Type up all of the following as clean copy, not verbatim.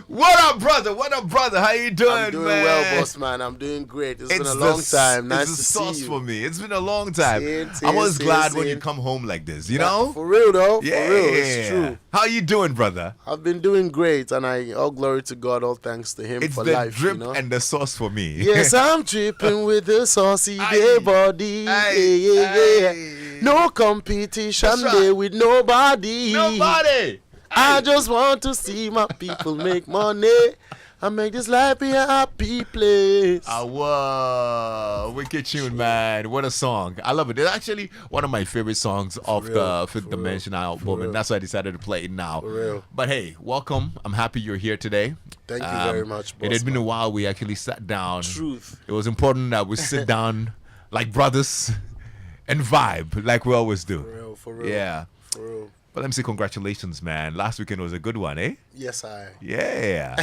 What up, brother? What up, brother? How you doing, I'm doing man? well, boss man. I'm doing great. It's been a long time. Nice it's to the see sauce you. for me. It's been a long time. Same, I'm always glad when same. you come home like this, you know? For real though. Yeah. For real. It's true. How you doing, brother? I've been doing great, and all glory to God, all thanks to Him It's for the life. drip You know? and the sauce for me. Yes, I'm dripping with the saucy Aye. day body. Aye. Yeah. Aye. No competition That's right. there with nobody. Nobody. I just want to see my people make money and make this life be a happy place. Whoa, wicked tune, man. What a song. I love it. It's actually one of my favorite songs of the Fifth Dimension album, and that's why I decided to play it now. For real. But hey, welcome. I'm happy you're here today. Thank you very much, boss It had been a man. while we actually sat down. Truth. It was important that we sit down like brothers and vibe like we always do. For real, for real. Yeah. For real. But let me say congratulations, man. Last weekend was a good one, eh? Yes, I. Yeah.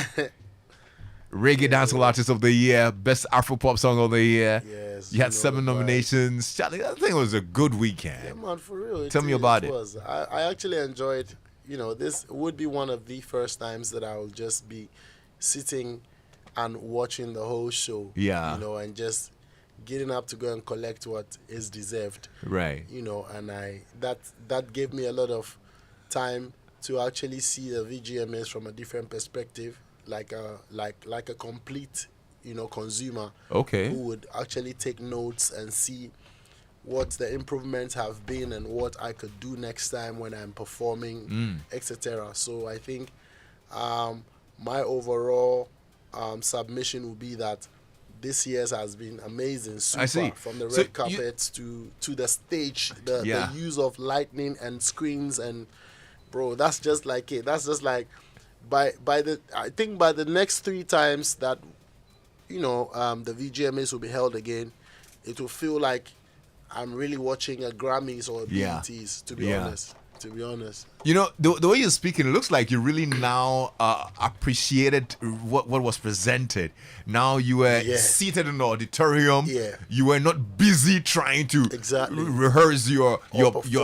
Reggae Dancehall Artist of the Year, Best Afro Pop Song of the Year. Yes. You had 7 nominations. Charlie, I think it was a good weekend. Yeah, man, for real. Tell me about it. Was. I actually enjoyed, this would be one of the first times that I will just be sitting and watching the whole show. Yeah. And just getting up to go and collect what is deserved. Right. And that gave me a lot of time to actually see the VGMS from a different perspective, like a complete, consumer. Okay. Who would actually take notes and see what the improvements have been and what I could do next time when I'm performing, etc. So I think my overall submission would be that this year's has been amazing, super, I see. from the So red carpets to the stage, the use of lightning and screens, and bro, that's just like it. That's just like I think by the next 3 times that the VGMAs will be held again, it will feel like I'm really watching a Grammys or a BETs. To be honest. The way you're speaking, it looks like you really now appreciated what was presented. Now you were seated in the auditorium. Yeah. You were not busy trying to rehearse your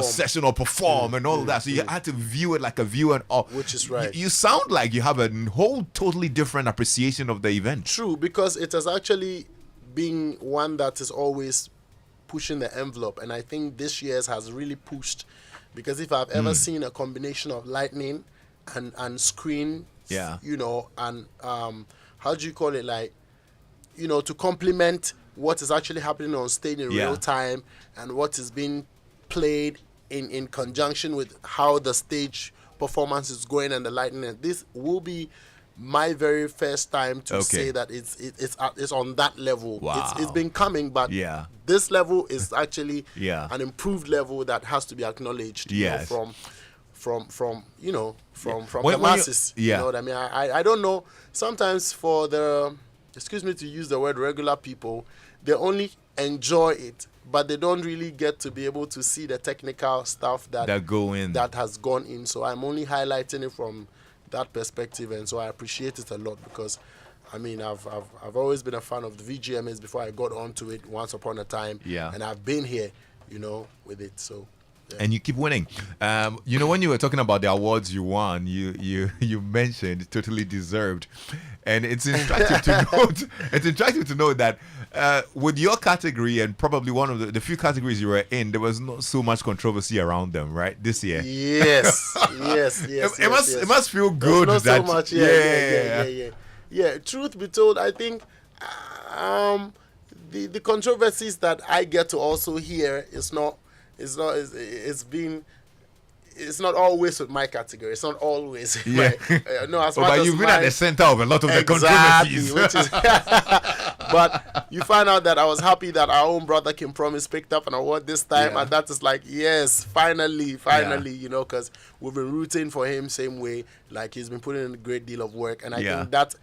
session or perform and all of that. So you had to view it like a viewer. Which is right. You sound like you have a whole totally different appreciation of the event. True, because it has actually been one that is always pushing the envelope. And I think this year's has really pushed. Because if I've ever seen a combination of lightning and screen, and how do you call it, like, to complement what is actually happening on stage in real time and what is being played in conjunction with how the stage performance is going and the lightning. And this will be my very first time to say that it's on that level. Wow. It's been coming, but this level is actually an improved level that has to be acknowledged. From the masses. You know what I mean? I don't know. Sometimes for the, excuse me to use the word, regular people, they only enjoy it, but they don't really get to be able to see the technical stuff that has gone in. So I'm only highlighting it from that perspective, and so I appreciate it a lot because I mean I've always been a fan of the VGMAs before I got onto it once upon a time, and I've been here with it. So and you keep winning. When you were talking about the awards you won, you mentioned totally deserved, and it's instructive to note. It's instructive to note that with your category and probably one of the few categories you were in, there was not so much controversy around them, right? This year. Yes. It must feel good. Not so much. Yeah. Truth be told, I think the controversies that I get to also hear it's not always with my category. It's not always. But you've been at the center of a lot of the controversies. But you find out that I was happy that our own brother Kim Promise picked up an award this time, and that is like, yes, finally, because we've been rooting for him same way. Like, he's been putting in a great deal of work, and I think that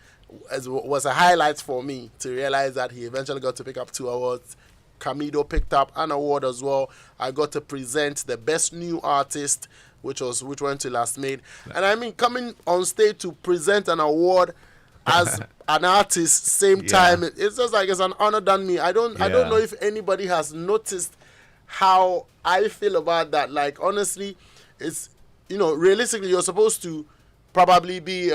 was a highlight for me to realize that he eventually got to pick up 2 awards. Camido picked up an award as well. I got to present the best new artist, which went to Last Made. And I mean, coming on stage to present an award as an artist same time, it's just like it's an honor done me. I don't know if anybody has noticed how I feel about that. Like, honestly, it's, realistically, you're supposed to probably be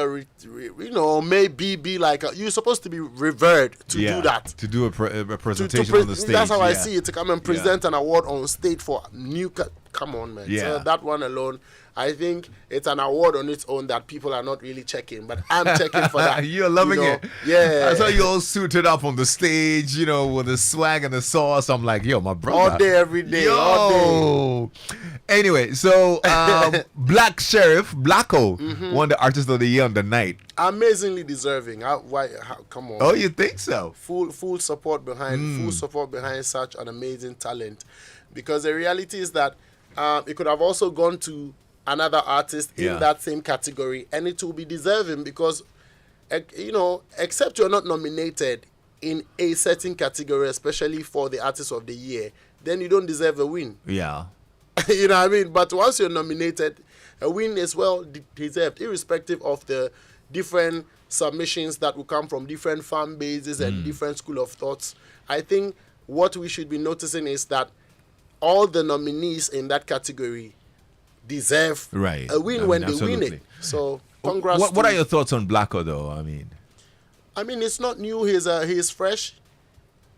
maybe be like you're supposed to be revered to do that, to do a presentation on the stage. That's how I see it, to come and present an award on stage for new come on, man. So that one alone, I think it's an award on its own that people are not really checking, but I'm checking for that. You're loving it. Yeah. I saw you all suited up on the stage, with the swag and the sauce. I'm like, yo, my brother. All day, every day. All day. Anyway, so Black Sheriff, Blacko, won the Artist of the Year on the night. Amazingly deserving. Come on. Oh, you think so? Full support behind such an amazing talent. Because the reality is that it could have also gone to another artist in that same category, and it will be deserving because, except you're not nominated in a certain category, especially for the Artist of the Year, then you don't deserve a win. Yeah. You know what I mean? But once you're nominated, a win is well deserved, irrespective of the different submissions that will come from different fan bases and different school of thoughts. I think what we should be noticing is that all the nominees in that category deserve a win when they win it. So, congrats. What are your thoughts on Blacko, though? I mean, it's not new. He's fresh.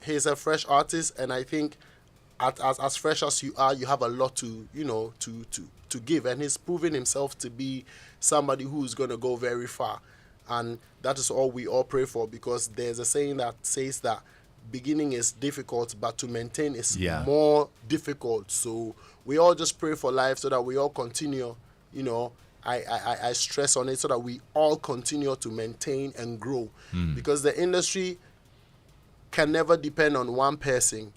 He's a fresh artist, and I think as fresh as you are, you have a lot to give. And he's proven himself to be somebody who's going to go very far. And that is all we all pray for, because there's a saying that says that beginning is difficult, but to maintain is more difficult. So we all just pray for life so that we all continue, I stress on it, so that we all continue to maintain and grow. Because the industry can never depend on one person,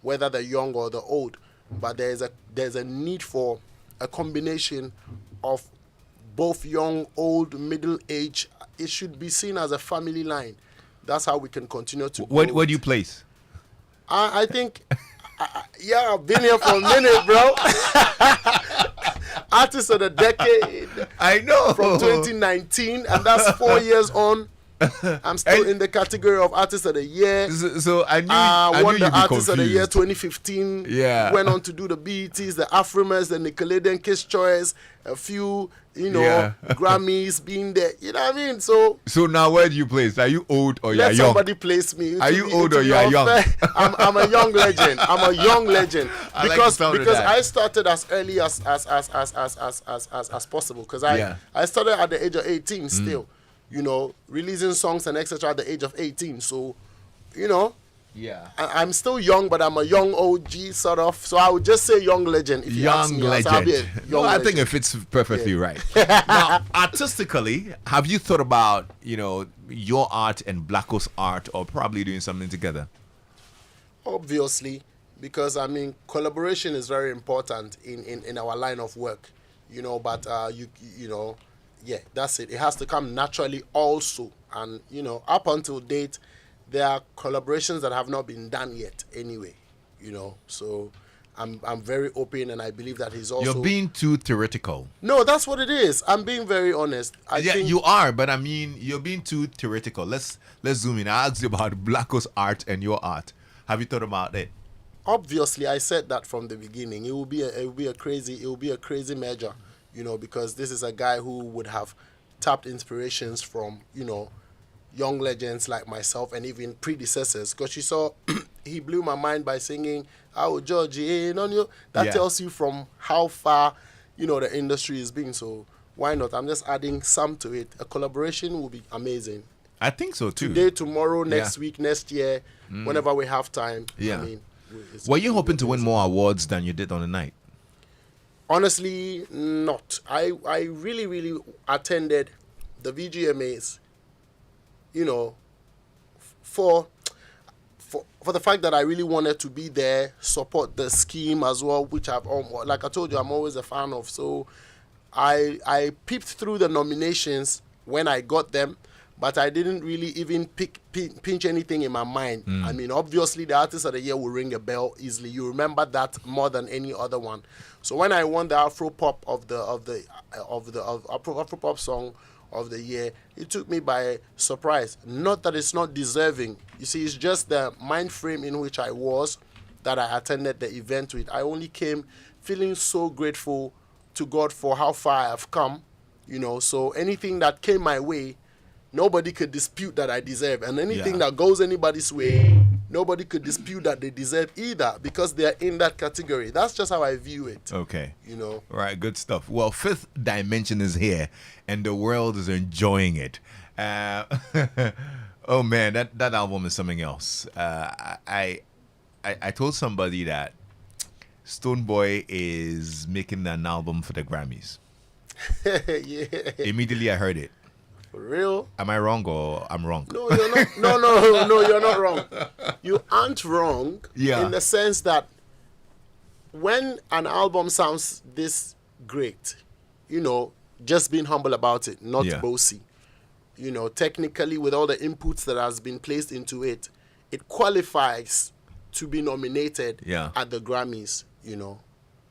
whether the young or the old. But there's a need for a combination of both young, old, middle age. It should be seen as a family line. That's how we can continue to. Where do you place? I think, I've been here for a minute, bro. Artist of the Decade. I know. From 2019, and that's 4 years on. I'm still in the category of Artist of the Year. So I knew won the Artist confused. of the Year 2015. Yeah. Went on to do the BETs, the Afrimers, the Nickelodeon Kids Choice, a few, Grammys being there. You know what I mean? So now where do you place? Are you old or you're young? Somebody place me. Are you old or you're young? I'm a young legend. I'm a young legend. Because I started as early as possible. Because I started at the age of 18 still. Releasing songs and etc. at the age of 18. So, I'm still young, but I'm a young OG sort of. So I would just say young legend. If you ask me, legend. I think it fits perfectly right. Now, artistically, have you thought about your art and Blacko's art, or probably doing something together? Obviously, because collaboration is very important in our line of work. But that's it. It has to come naturally also. And, up until date, there are collaborations that have not been done yet anyway, So I'm very open, and I believe that he's also... You're being too theoretical. No, that's what it is. I'm being very honest. I think you are, but you're being too theoretical. Let's zoom in. I asked you about Blacko's art and your art. Have you thought about it? Obviously, I said that from the beginning. It will be a crazy merger. Because this is a guy who would have tapped inspirations from, young legends like myself and even predecessors. Because you saw, he blew my mind by singing, "Oh, Georgie, on you." That tells you from how far, the industry is being. So why not? I'm just adding some to it. A collaboration will be amazing. I think so too. Today, tomorrow, next week, next year, whenever we have time. Yeah. Were you hoping to win more awards than you did on the night? Honestly, not. I really, really attended the VGMAs, for the fact that I really wanted to be there, support the scheme as well, which like I told you, I'm always a fan of. So I peeped through the nominations when I got them, but I didn't really even pinch anything in my mind. Obviously, the Artist of the Year will ring a bell easily. You remember that more than any other one. So when I won the Afro Pop of the Afro Pop Song of the Year, it took me by surprise. Not that it's not deserving. You see, it's just the mind frame in which I was that I attended the event with. I only came feeling so grateful to God for how far I have come, You know, so anything that came my way, nobody could dispute that I deserve. And anything that goes anybody's way, nobody could dispute that they deserve either, because they're in that category. That's just how I view it. Okay. You know. Right, good stuff. Well, Fifth Dimension is here, and the world is enjoying it. Oh man, that album is something else. I told somebody that Stonebwoy is making an album for the Grammys. Yeah. Immediately I heard it. For real? Am I wrong or I'm wrong? No, you're not. No, you're not wrong. You aren't wrong. Yeah. In the sense that when an album sounds this great, you know, just being humble about it, not bossy. You know, technically, with all the inputs that has been placed into it, it qualifies to be nominated at the Grammys. You know,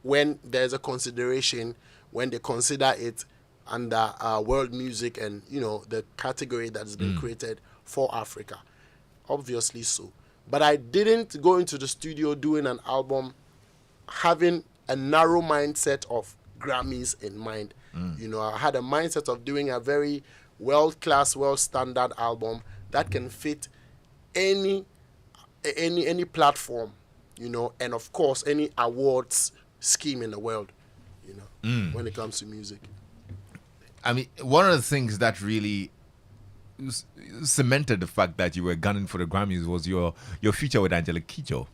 when there's a consideration, when they consider it under world music and, you know, the category that has been created for Africa. Obviously so. But I didn't go into the studio doing an album having a narrow mindset of Grammys in mind. You know, I had a mindset of doing a very world-class, world-standard album that can fit any platform, you know, and of course any awards scheme in the world, you know, when it comes to music. I mean, one of the things that really cemented the fact that you were gunning for the Grammys was your feature with Angelique Kidjo.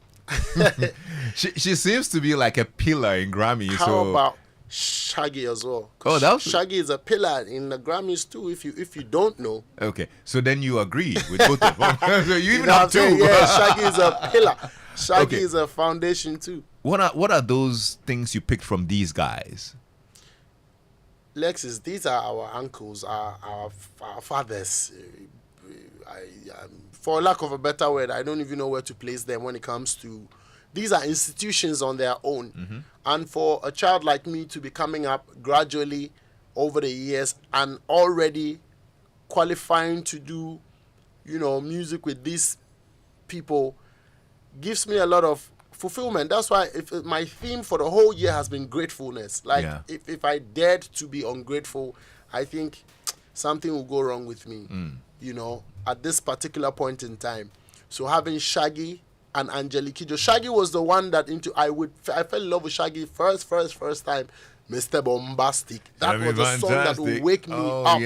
she seems to be like a pillar in Grammys. How about Shaggy as well? Oh, that was... Shaggy is a pillar in the Grammys too. If you don't know. Okay, so then you agree with both of them. So you even have two. Yeah, Shaggy is a pillar. Shaggy is a foundation too. What are those things you picked from these guys? Lexis, these are our uncles, our fathers. For lack of a better word, I don't even know where to place them when it comes to... These are institutions on their own. And for a child like me to be coming up gradually over the years and already qualifying to do, you know, music with these people gives me a lot of fulfillment. That's why my theme for the whole year has been gratefulness. Like, if I dared to be ungrateful, I think something will go wrong with me, you know, at this particular point in time. So having Shaggy and Angelique Kidjo. Shaggy was the one that I fell in love with Shaggy first time. Mr. Bombastic. That was a song that would wake me up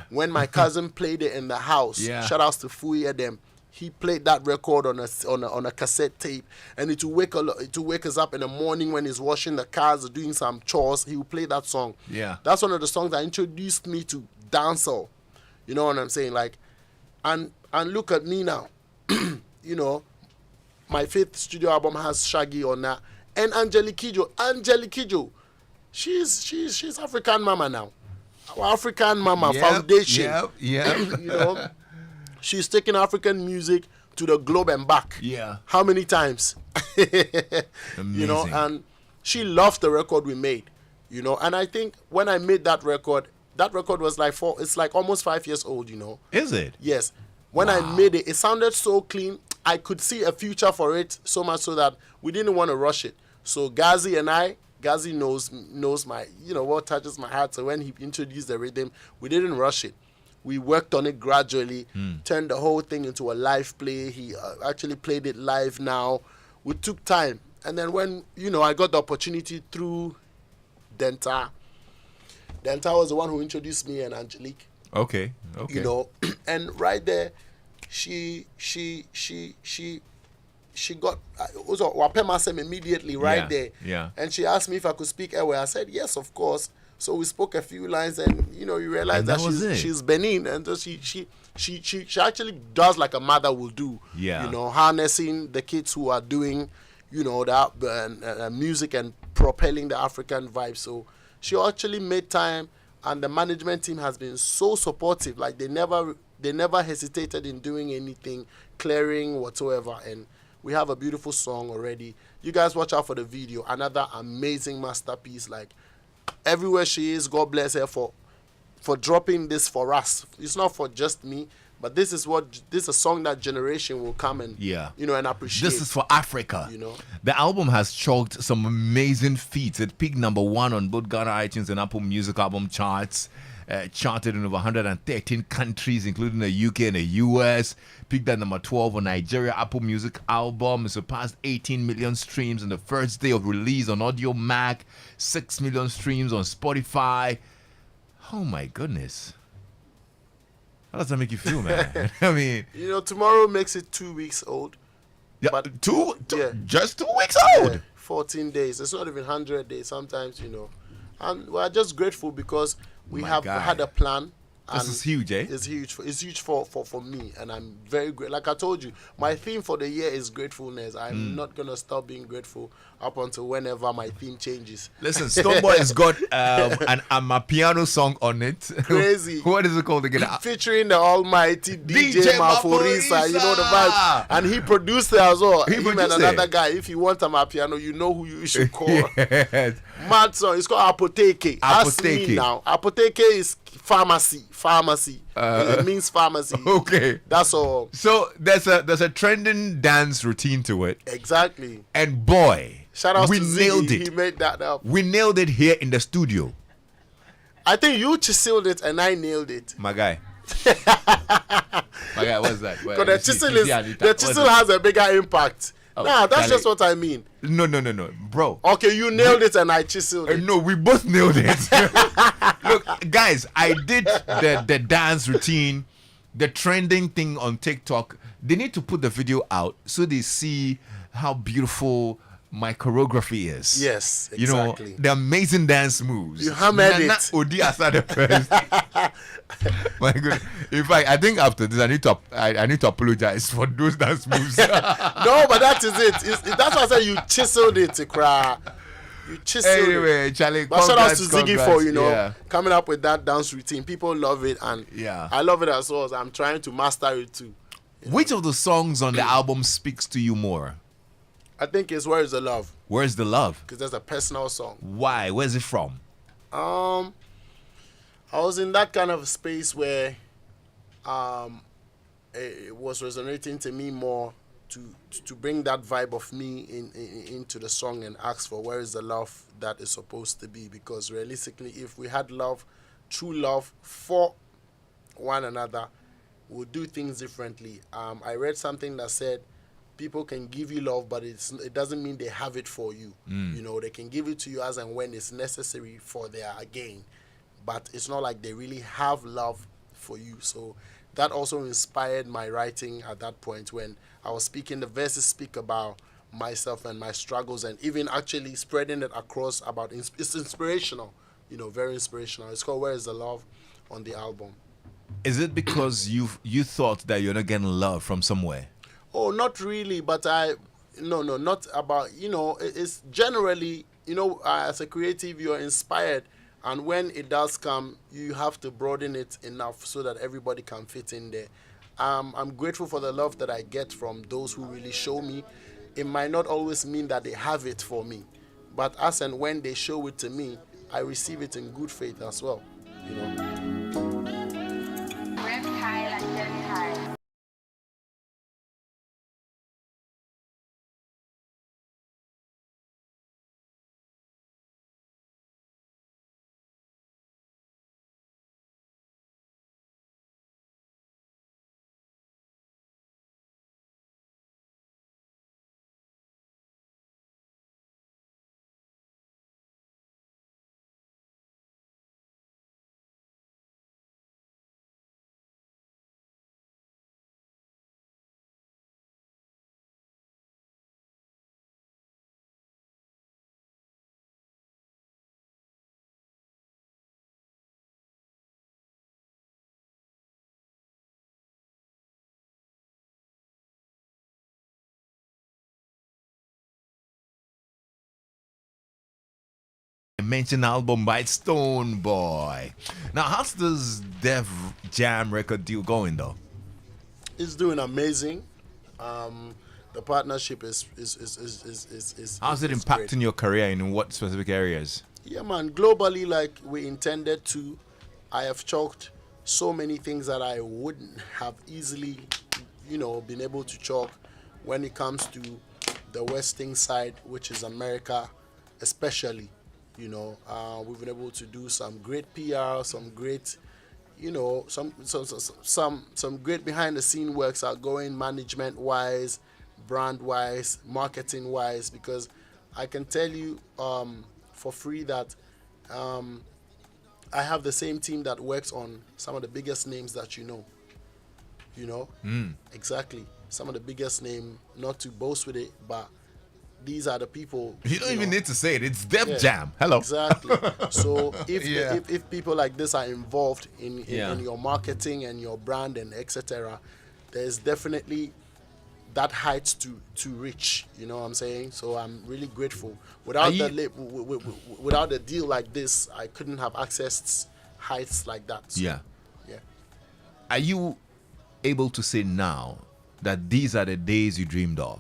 when my cousin played it in the house. Shout outs to Fui Edem. He played that record on a cassette tape, and it will wake us up in the morning when he's washing the cars or doing some chores. He will play that song. That's one of the songs that introduced me to dancehall. You know what I'm saying? Like, and look at me now. You know, my 5th studio album has Shaggy on that, and Angelique Kidjo. She's African mama now. Our African mama foundation. You know. She's taken African music to the globe and back. How many times? You know, and she loved the record we made. You know, and I think when I made that record was like it's like almost 5 years old, you know. Is it? Yes. When I made it, it sounded so clean. I could see a future for it, so much so that we didn't want to rush it. So Gazi knows my, you know, what touches my heart. So when he introduced the rhythm, we didn't rush it. We worked on it gradually, turned the whole thing into a live play. He actually played it live now. We took time. And then when, you know, I got the opportunity through Denta. Denta was the one who introduced me and Angelique. Okay. You know, and right there, she got also Wapema immediately right there. And she asked me if I could speak Ewe. I said, yes, of course. So we spoke a few lines, and you know, you realize that she's Benin, and so she actually does like a mother will do. You know, harnessing the kids who are doing, you know, that music and propelling the African vibe. So she actually made time, and the management team has been so supportive. Like they never hesitated in doing anything, clearing whatsoever, and we have a beautiful song already. You guys watch out for the video. Another amazing masterpiece. Like, everywhere she is, God bless her for dropping this for us. It's not for just me, but this is a song that generation will come and you know, and appreciate. This is for Africa. You know, the album has chalked some amazing feats. It peaked #1 on both Ghana iTunes and Apple Music album charts. charted in over 113 countries, including the UK and the US. Peaked at number 12 on Nigeria Apple Music album. It surpassed 18 million streams on the first day of release on Audio Mac, 6 million streams on Spotify. Oh my goodness. How does that make you feel, man? I mean, tomorrow makes it 2 weeks old. Yeah, But just 2 weeks old. 14 days. It's not even 100 days sometimes, And we're just grateful because we My have guy. had a plan. This is huge, eh? It's huge. It's huge for me, and I'm very great. Like I told you, my theme for the year is gratefulness. I'm not gonna stop being grateful up until whenever my theme changes. Listen, Stonebwoy has got an Amapiano song on it. Crazy. What is it called again? Featuring the almighty DJ DJ Maforisa, you know the vibe, and he produced it as well. Him and produced another it. guy. If you want a piano, you know who you should call. Yes. Mad song. It's called Apoteke. Ask Apoteke. me now. Apoteke is pharmacy. It means pharmacy. Okay. That's all. So there's a trending dance routine to it, Exactly. and boy, Shout out we to Ziggy. nailed He it. made that up. We nailed it here in the studio, I think you chiseled it and I nailed it. my guy. My guy, what's that? Well, Because the chisel has a bigger impact. Oh, Nah, that's Charlie. just what I mean. No, bro. Okay, you nailed it and I chiseled it. No, we both nailed it. Look, guys, I did the dance routine, the trending thing on TikTok. They need to put the video out so they see how beautiful my choreography is. Yes, You know, exactly. the amazing dance moves. You hammered Nana it. Odi Asa the first. My God. In fact, I think after this, I need to apologize for those dance moves. No, but that is it. That's why I said you chiseled it, Ikra. You chiseled it. Anyway, Charlie, But shout out to Ziggy for, yeah. coming up with that dance routine. People love it, and Yeah. I love it as well. I'm trying to master it too. Which of the songs on the album speaks to you more? I think it's Where Is the Love? Where's the love? Because that's a personal song. Why? Where's it from? I was in that kind of space where it was resonating to me more to bring that vibe of me into the song and ask for where is the love that is supposed to be. Because realistically, if we had love, true love for one another, we'll do things differently. I read something that said people can give you love, but it doesn't mean they have it for you. They can give it to you as and when it's necessary for their gain, but it's not like they really have love for you. So that also inspired my writing at that point when I was speaking. The verses speak about myself and my struggles, and even actually spreading it across about it's inspirational, very inspirational. It's called Where Is the Love on the album. Is it because you thought that you're not getting love from somewhere? Oh, not really, but no, not about, it's generally, as a creative, you're inspired. And when it does come, you have to broaden it enough so that everybody can fit in there. I'm grateful for the love that I get from those who really show me. It might not always mean that they have it for me, but as and when they show it to me, I receive it in good faith as well, Reptile and Gentile. Mentioned album by Stonebwoy. Now, how's this Def Jam record deal going though? It's doing amazing. The partnership is How's it is impacting great. your career and in what specific areas? Yeah, man. Globally, like we intended to, I have chalked so many things that I wouldn't have easily, been able to chalk when it comes to the Western side, which is America, especially. We've been able to do some great PR, some great, some great behind the scene works are going management wise, brand wise, marketing wise. Because I can tell you for free that I have the same team that works on some of the biggest names that you know exactly, some of the biggest name, not to boast with it, but these are the people. You don't even need to say it. It's Def Yeah, Jam. Hello. exactly. So if, Yeah. if people like this are involved Yeah. in your marketing and your brand and etc., there's definitely that height to reach. You know what I'm saying? So I'm really grateful. Without you- without a deal like this, I couldn't have accessed heights like that. So, Yeah. yeah. Are you able to say now that these are the days you dreamed of?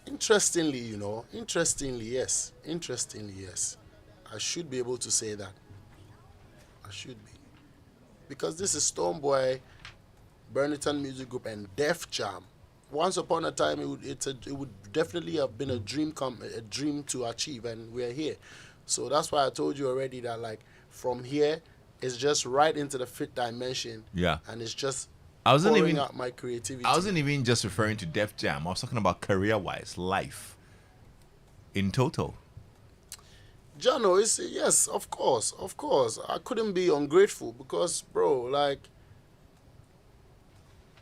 Interestingly, yes. Interestingly, yes. I should be able to say that. I should be. Because this is Stonebwoy, Burniton Music Group, and Def Jam. Once upon a time, it would definitely have been a dream to achieve, and we're here. So that's why I told you already that, like, from here, it's just right into the fifth dimension. Yeah. And it's just I wasn't pouring even out my creativity. I wasn't even just referring to Def Jam. I was talking about career-wise, life in total. Jano, yes, of course. I couldn't be ungrateful because, bro, like,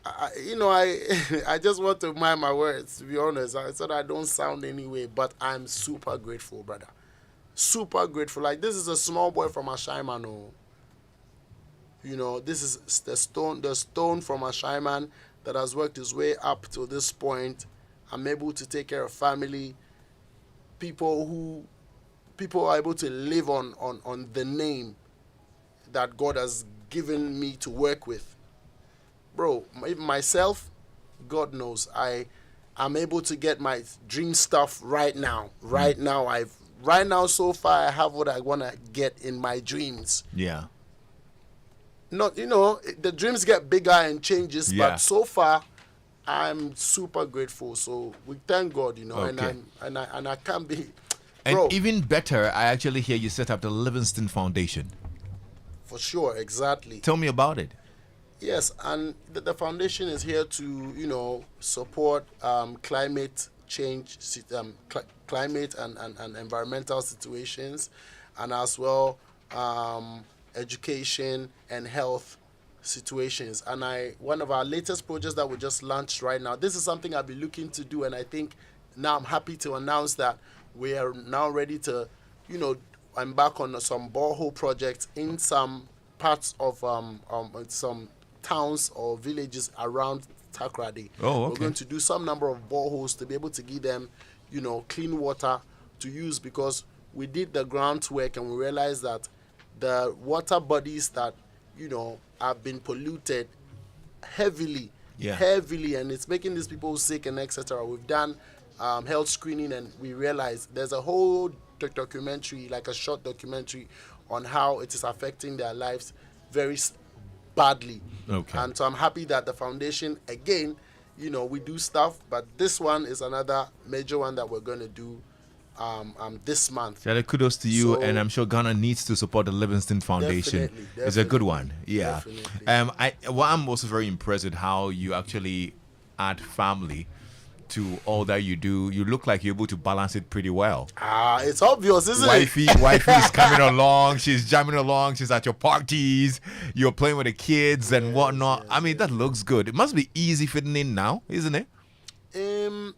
I just want to mind my words, to be honest. I said I don't sound anyway, but I'm super grateful, brother. Super grateful. Like, this is a small boy from Ashaiman. Oh. This is the stone from Ashaiman that has worked his way up to this point. I'm able to take care of family, people are able to live on the name that God has given me to work with. Bro, myself, God knows, I'm able to get my dream stuff right now. Right now, so far, I have what I want to get in my dreams. Yeah. Not, the dreams get bigger and changes, Yeah. but so far, I'm super grateful. So we thank God, Okay. and I can't be, And bro. even better, I actually hear you set up the Livingston Foundation. For sure, exactly. Tell me about it. Yes, and the foundation is here to, support climate change, climate and environmental situations, and as well education and health situations. And one of our latest projects that we just launched right now, this is something I've been looking to do, and I think now I'm happy to announce that we are now ready to, embark on some borehole projects in some parts of some towns or villages around Takoradi. Oh, okay. We're going to do some number of boreholes to be able to give them, clean water to use, because we did the groundwork and we realized that the water bodies that, have been polluted heavily, and it's making these people sick and etc. We've done health screening, and we realized there's a whole documentary, like a short documentary, on how it is affecting their lives very badly. Okay. And so I'm happy that the foundation, again, we do stuff, but this one is another major one that we're going to do this month. Yeah, kudos to you, So- and I'm sure Ghana needs to support the Livingston Foundation. Definitely, It's a good definitely, one. Yeah. definitely. I'm also very impressed with how you actually add family to all that you do. You look like you're able to balance it pretty well. It's obvious, isn't Wifey is coming along. She's jamming along. She's at your parties. You're playing with the kids and whatnot. I mean, that looks good. It must be easy fitting in now, isn't it?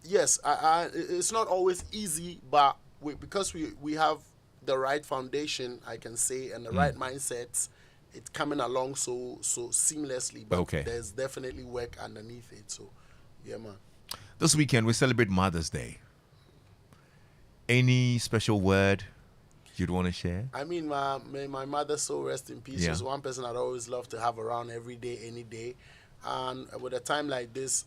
Yes, it's not always easy, but because we have the right foundation, I can say, and the right mindsets, it's coming along so seamlessly. But Okay. there's definitely work underneath it. So, yeah, man. This weekend, we celebrate Mother's Day. Any special word you'd want to share? I mean, may my mother so rest in peace. Yeah. She's one person I'd always love to have around every day, any day. And with a time like this,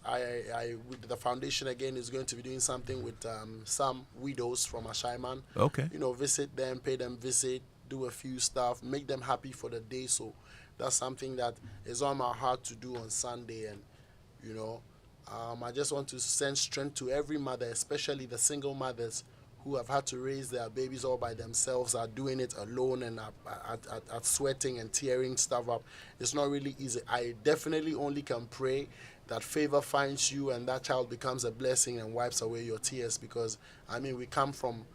with the foundation again is going to be doing something with some widows from Ashaiman. Okay. Visit them, pay them visit, do a few stuff, make them happy for the day. So that's something that is on my heart to do on Sunday. And I just want to send strength to every mother, especially the single mothers who have had to raise their babies all by themselves are doing it alone and are sweating and tearing stuff up. It's not really easy. I definitely only can pray that favor finds you and that child becomes a blessing and wipes away your tears, because I mean we come from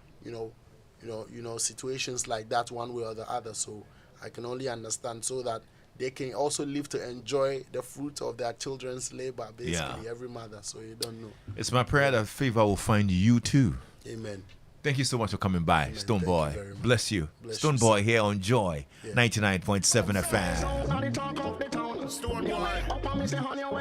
situations like that one way or the other. So I can only understand, so that they can also live to enjoy the fruit of their children's labor, basically, every mother. So you don't know. It's my prayer that favor will find you too. Amen. Thank you so much for coming by, Amen. Stonebwoy. Thank you very much. Bless you. Bless Stonebwoy you, here on Joy, Yeah. 99.7 FM.